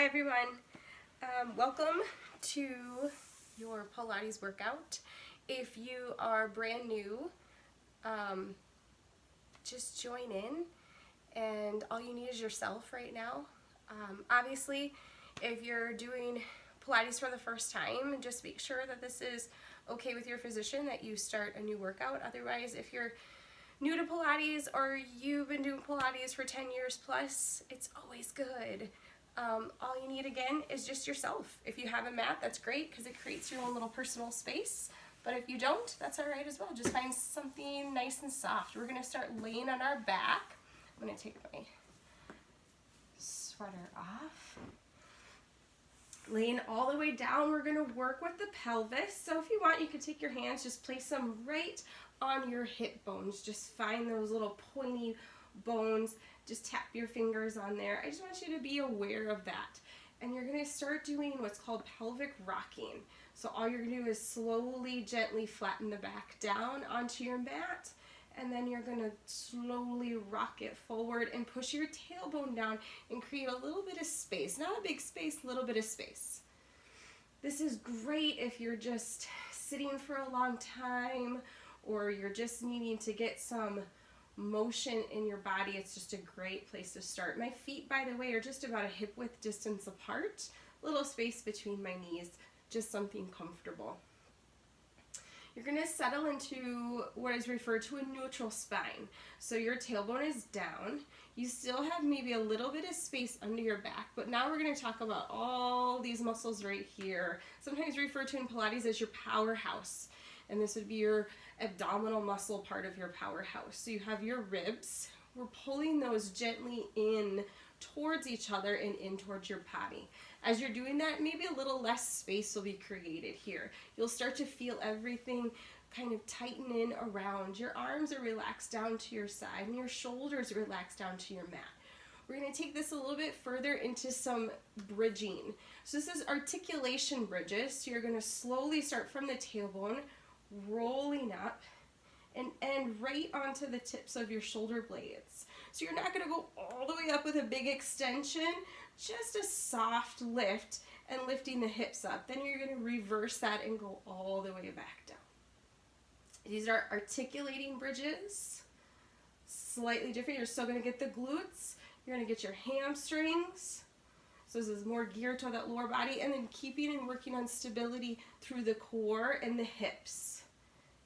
Hi everyone, welcome to your Pilates workout. If you are brand new, just join in, and all you need is yourself right now. Obviously, if you're doing Pilates for the first time, just make sure that this is okay with your physician, that you start a new workout. Otherwise, if you're new to Pilates or you've been doing Pilates for 10 years plus, it's always good. All you need again is just yourself. If you have a mat, that's great because it creates your own little personal space. But if you don't, that's all right as well. Just find something nice and soft. We're gonna start laying on our back. I'm gonna take my sweater off. Laying all the way down, we're gonna work with the pelvis. So if you want, you can take your hands, just place them right on your hip bones. Just find those little pointy bones. Just tap your fingers on there. I just want you to be aware of that. And you're gonna start doing what's called pelvic rocking. So all you're gonna do is slowly, gently flatten the back down onto your mat, and then you're gonna slowly rock it forward and push your tailbone down and create a little bit of space. Not a big space, a little bit of space. This is great if you're just sitting for a long time or you're just needing to get some motion in your body. It's just a great place to start. My feet, by the way, are just about a hip width distance apart. Little space between my knees, just something comfortable. You're going to settle into what is referred to a neutral spine. So your tailbone is down. You still have maybe a little bit of space under your back, but now we're going to talk about all these muscles right here. Sometimes referred to in Pilates as your powerhouse. And this would be your abdominal muscle part of your powerhouse. So you have your ribs. We're pulling those gently in towards each other and in towards your body. As you're doing that, maybe a little less space will be created here. You'll start to feel everything kind of tighten in around. Your arms are relaxed down to your side and your shoulders are relaxed down to your mat. We're going to take this a little bit further into some bridging. So this is articulation bridges. So you're going to slowly start from the tailbone, rolling up and end right onto the tips of your shoulder blades. So you're not going to go all the way up with a big extension, just a soft lift and lifting the hips up. Then you're going to reverse that and go all the way back down. These are articulating bridges, slightly different. You're still going to get the glutes. You're going to get your hamstrings. So this is more geared to that lower body, and then keeping and working on stability through the core and the hips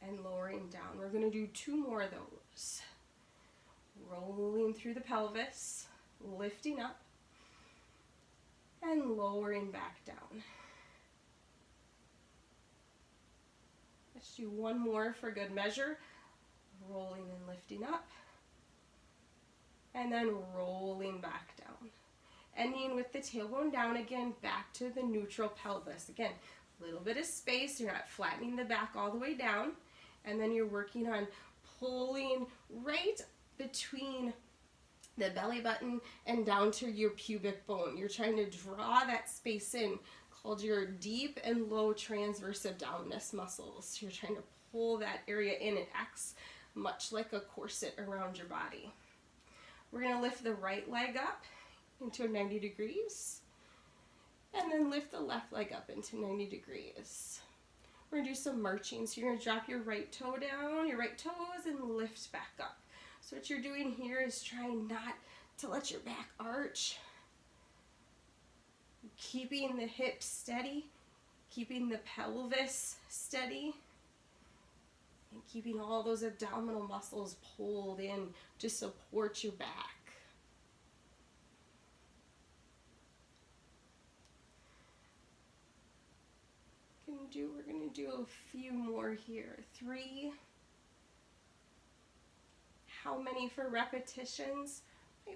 and lowering down. We're going to do 2 more of those. Rolling through the pelvis, lifting up, and lowering back down. Let's do 1 more for good measure. Rolling and lifting up, and then rolling back down. Ending with the tailbone down again, back to the neutral pelvis. Again, a little bit of space. You're not flattening the back all the way down. And then you're working on pulling right between the belly button and down to your pubic bone. You're trying to draw that space in, called your deep and low transverse abdominis muscles. You're trying to pull that area in. It acts much like a corset around your body. We're going to lift the right leg up into 90 degrees, and then lift the left leg up into 90 degrees. We're going to do some marching. So you're going to drop your right toe down, your right toes, and lift back up. So what you're doing here is trying not to let your back arch. Keeping the hips steady, keeping the pelvis steady, and keeping all those abdominal muscles pulled in to support your back. We're going to do a few more here. 3. How many for repetitions?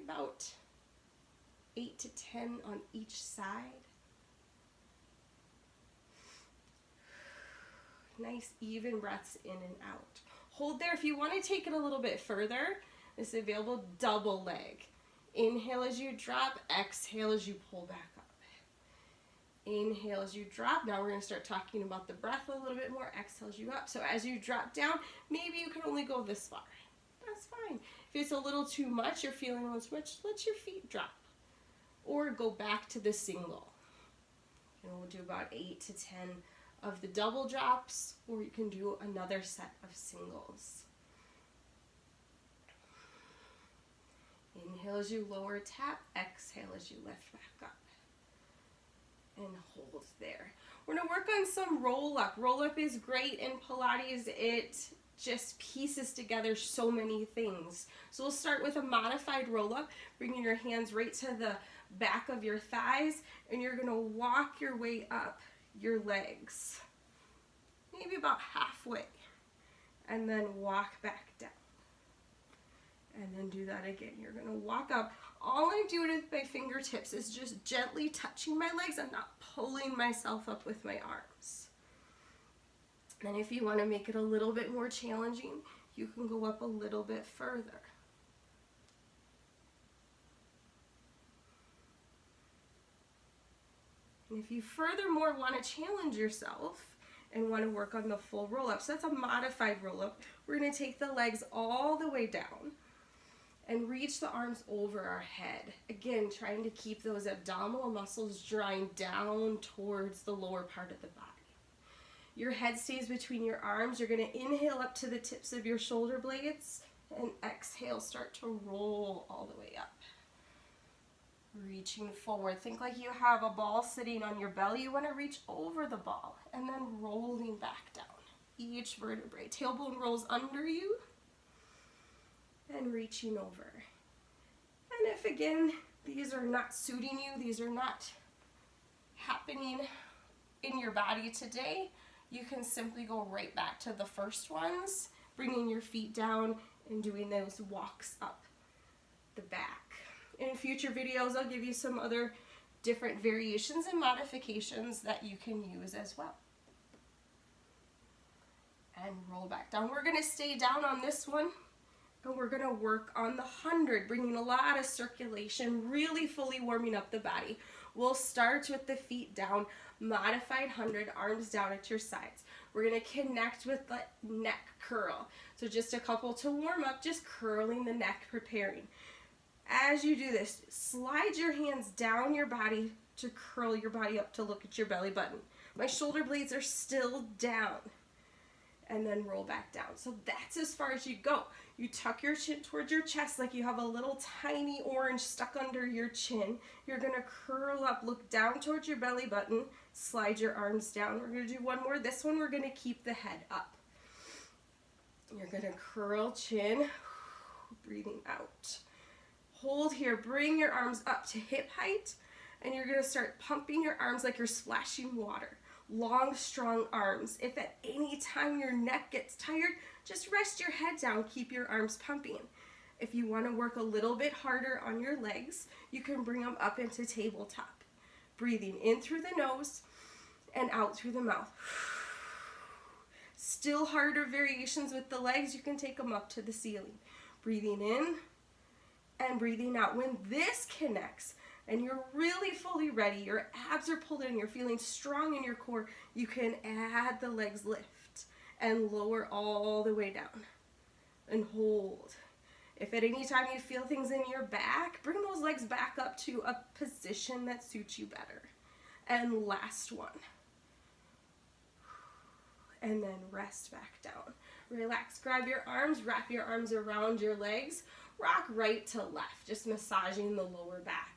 About 8 to 10 on each side. Nice even breaths in and out. Hold there. If you want to take it a little bit further, this is available double leg. Inhale as you drop, exhale as you pull back up. Inhale as you drop. Now we're going to start talking about the breath a little bit more. Exhale as you go up. So as you drop down, maybe you can only go this far. That's fine. If it's a little too much, you're feeling a little too much, let your feet drop. or go back to the single. And we'll do about 8 to 10 of the double drops, or you can do another set of singles. Inhale as you lower, tap. Exhale as you lift back up. And hold there. We're going to work on some roll up. Roll up is great in Pilates. It just pieces together so many things. So we'll start with a modified roll up, bringing your hands right to the back of your thighs, and you're going to walk your way up your legs, maybe about halfway, and then walk back down. And then do that again. You're going to walk up. All I'm doing with my fingertips is just gently touching my legs. I'm not pulling myself up with my arms. And if you want to make it a little bit more challenging, you can go up a little bit further. And if you furthermore want to challenge yourself and want to work on the full roll-up, so that's a modified roll-up, we're going to take the legs all the way down and reach the arms over our head. Again, trying to keep those abdominal muscles drawing down towards the lower part of the body. Your head stays between your arms. You're going to inhale up to the tips of your shoulder blades, and exhale, start to roll all the way up. Reaching forward. Think like you have a ball sitting on your belly. You want to reach over the ball, and then rolling back down. Each vertebrae. Tailbone rolls under you, and reaching over. And if again, these are not suiting you, these are not happening in your body today, you can simply go right back to the first ones, bringing your feet down and doing those walks up the back. In future videos, I'll give you some other different variations and modifications that you can use as well. And roll back down. We're going to stay down on this one, and we're going to work on the 100, bringing a lot of circulation, really fully warming up the body. We'll start with the feet down, modified 100, arms down at your sides. We're going to connect with the neck curl. So just a couple to warm up, just curling the neck, preparing. As you do this, slide your hands down your body to curl your body up to look at your belly button. My shoulder blades are still down. And then roll back down. So that's as far as you go. You tuck your chin towards your chest like you have a little tiny orange stuck under your chin. You're going to curl up, look down towards your belly button, slide your arms down. We're going to do one more. This one we're going to keep the head up. You're going to curl chin, breathing out. Hold here, bring your arms up to hip height, and you're going to start pumping your arms like you're splashing water. Long, strong arms. If at any time your neck gets tired, just rest your head down, keep your arms pumping. If you want to work a little bit harder on your legs, you can bring them up into tabletop. Breathing in through the nose and out through the mouth. Still harder variations with the legs, you can take them up to the ceiling. Breathing in and breathing out. When this connects, and you're really fully ready, your abs are pulled in, you're feeling strong in your core, you can add the legs lift and lower all the way down and hold. If at any time you feel things in your back, bring those legs back up to a position that suits you better. And last one. And then rest back down. Relax, grab your arms, wrap your arms around your legs, rock right to left, just massaging the lower back.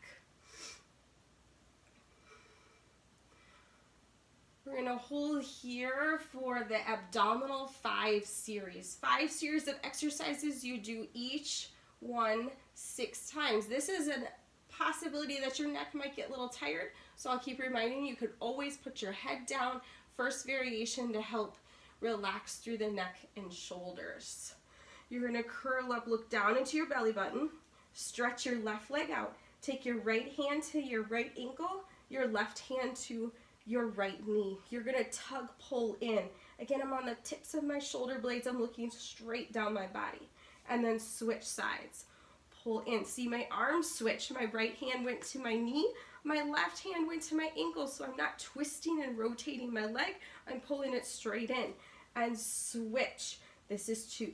We're going to hold here for the abdominal 5 series. 5 series of exercises. You do each one 6 times. This is a possibility that your neck might get a little tired, so I'll keep reminding you, you could always put your head down. First variation to help relax through the neck and shoulders. You're going to curl up, look down into your belly button, stretch your left leg out. Take your right hand to your right ankle, your left hand to your right knee. You're going to tug, pull in. Again, I'm on the tips of my shoulder blades. I'm looking straight down my body. And then switch sides. Pull in. See my arms switch. My right hand went to my knee. My left hand went to my ankle, so I'm not twisting and rotating my leg. I'm pulling it straight in. And switch. This is 2.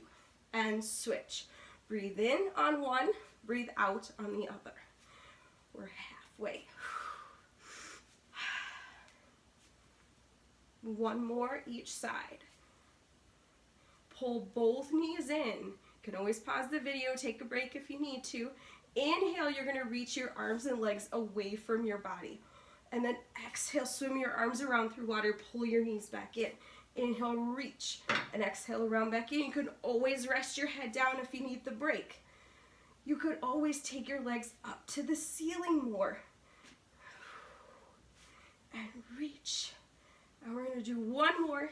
And switch. Breathe in on one. Breathe out on the other. We're halfway. One more each side. Pull both knees in. You can always pause the video, take a break if you need to. Inhale, you're going to reach your arms and legs away from your body. And then exhale, swim your arms around through water, pull your knees back in. Inhale, reach, and exhale around back in. You can always rest your head down if you need the break. You could always take your legs up to the ceiling more. And reach. And we're going to do one more.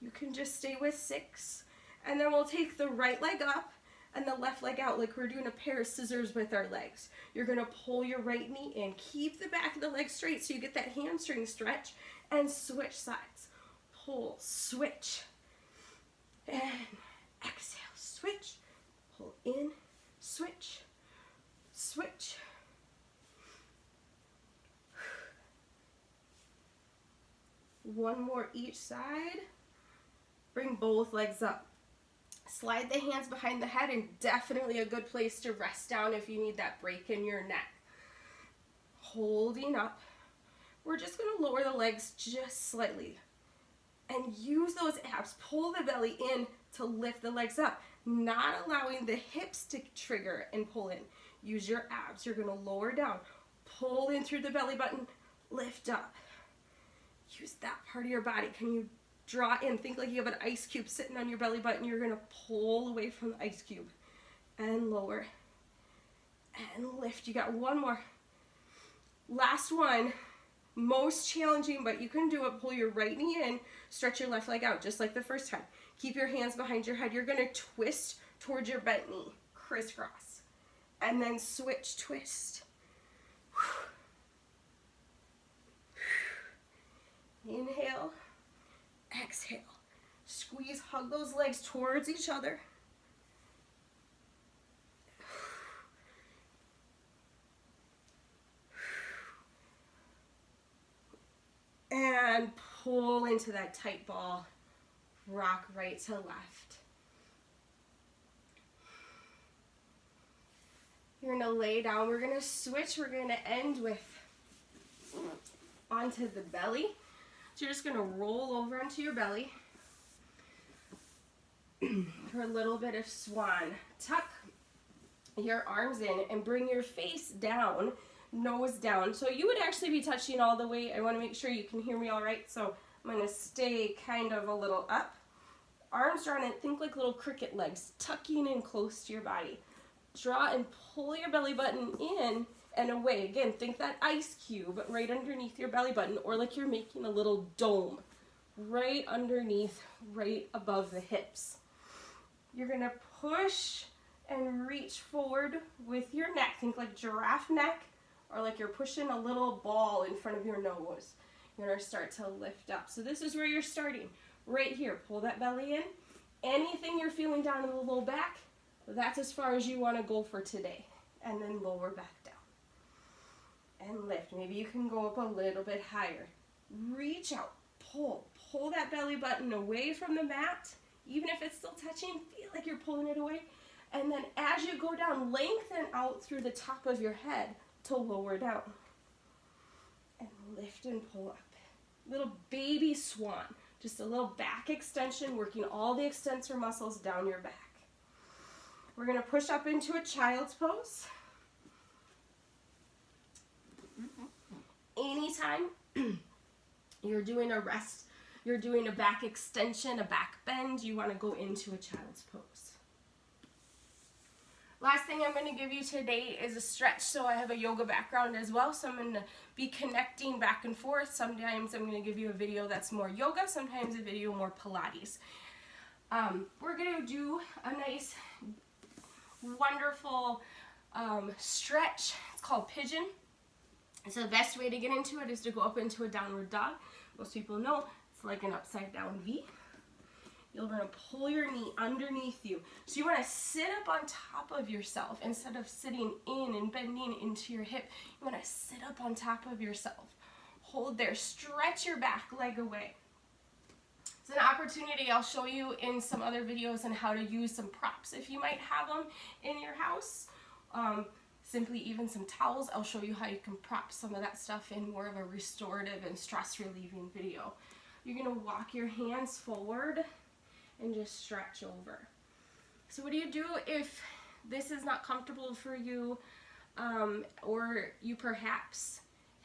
You can just stay with 6. And then we'll take the right leg up and the left leg out like we're doing a pair of scissors with our legs. You're going to pull your right knee in. Keep the back of the leg straight so you get that hamstring stretch, and switch sides. Pull, switch, and exhale, switch, pull in, switch, switch. One more each side. Bring both legs up. Slide the hands behind the head, and definitely a good place to rest down if you need that break in your neck. Holding up. We're just going to lower the legs just slightly. And use those abs. Pull the belly in to lift the legs up. Not allowing the hips to trigger and pull in. Use your abs. You're going to lower down. Pull in through the belly button. Lift up. Use that part of your body. Can you draw in? Think like you have an ice cube sitting on your belly button. You're going to pull away from the ice cube. And lower. And lift. You got one more. Last one. Most challenging, but you can do it. Pull your right knee in. Stretch your left leg out just like the first time. Keep your hands behind your head. You're going to twist towards your bent knee. Crisscross. And then switch, twist. Inhale. Exhale. Squeeze, hug those legs towards each other. And pull into that tight ball. Rock right to left. You're going to lay down. We're going to switch. We're going to end with onto the belly. So you're just going to roll over onto your belly for a little bit of swan. Tuck your arms in and bring your face down, nose down. So you would actually be touching all the way. I want to make sure you can hear me all right. So I'm going to stay kind of a little up. Arms drawn in, think like little cricket legs, tucking in close to your body. Draw and pull your belly button in and away. Again, think that ice cube right underneath your belly button, or like you're making a little dome right underneath, right above the hips. You're going to push and reach forward with your neck. Think like giraffe neck, or like you're pushing a little ball in front of your nose. You're going to start to lift up. So this is where you're starting. Right here, pull that belly in. Anything you're feeling down in the low back, that's as far as you want to go for today. And then lower back down. And lift. Maybe you can go up a little bit higher. Reach out, pull that belly button away from the mat. Even if it's still touching, feel like you're pulling it away. And then as you go down, lengthen out through the top of your head to lower down. And lift and pull up. Little baby swan. Just a little back extension, working all the extensor muscles down your back. We're going to push up into a child's pose. Anytime you're doing a rest, you're doing a back extension, a back bend, you want to go into a child's pose. Last thing I'm going to give you today is a stretch. So I have a yoga background as well, so I'm going to be connecting back and forth. Sometimes I'm going to give you a video that's more yoga, sometimes a video more Pilates. We're going to do a nice, wonderful stretch. It's called pigeon. So the best way to get into it is to go up into a downward dog. Most people know it's like an upside down V. You're going to pull your knee underneath you. So you want to sit up on top of yourself instead of sitting in and bending into your hip. You want to sit up on top of yourself. Hold there. Stretch your back leg away. It's an opportunity I'll show you in some other videos on how to use some props if you might have them in your house. Simply even some towels. I'll show you how you can prop some of that stuff in more of a restorative and stress relieving video. you're going to walk your hands forward and just stretch over. So what do you do if this is not comfortable for you, or you perhaps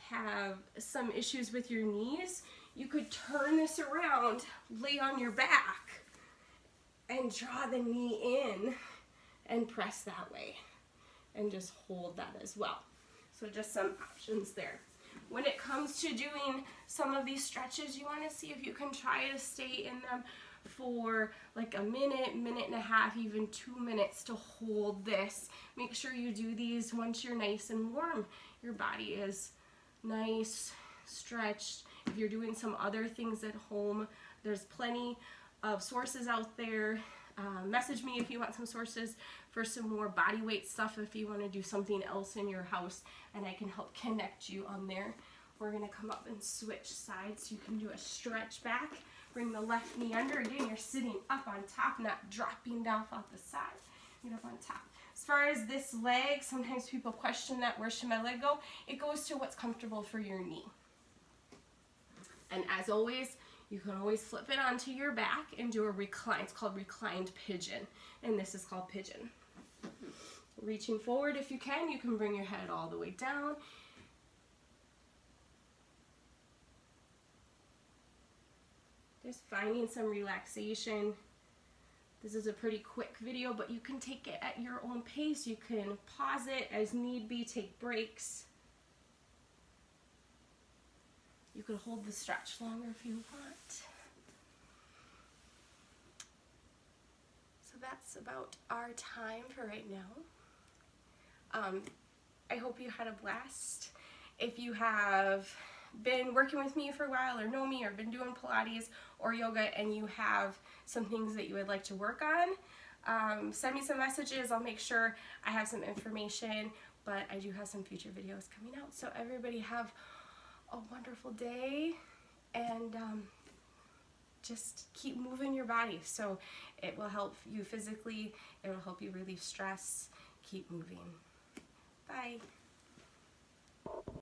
have some issues with your knees? You could turn this around, lay on your back, and draw the knee in and press that way, and just hold that as well. So just some options there. When it comes to doing some of these stretches, you want to see if you can try to stay in them for like a minute, minute and a half, even 2 minutes to hold this. Make sure you do these once you're nice and warm. Your body is nice, stretched. If you're doing some other things at home, there's plenty of sources out there. Message me if you want some sources for some more body weight stuff, if you want to do something else in your house, and I can help connect you on there. We're going to come up and switch sides. You can do a stretch back. Bring the left knee under. Again, you're sitting up on top, not dropping down off the side. Get up on top. As far as this leg, sometimes people question that, where should my leg go? It goes to what's comfortable for your knee. And as always, you can always flip it onto your back and do a recline. It's called reclined pigeon, and this is called pigeon. Reaching forward if you can bring your head all the way down. Just finding some relaxation. This is a pretty quick video, but you can take it at your own pace. You can pause it as need be, take breaks. You could hold the stretch longer if you want. So that's about our time for right now. I hope you had a blast. If you have been working with me for a while, or know me, or been doing Pilates or yoga, and you have some things that you would like to work on, send me some messages. I'll make sure I have some information, but I do have some future videos coming out. So everybody have a wonderful day, and just keep moving your body. So it will help you physically, it will help you relieve stress. Keep moving. Bye.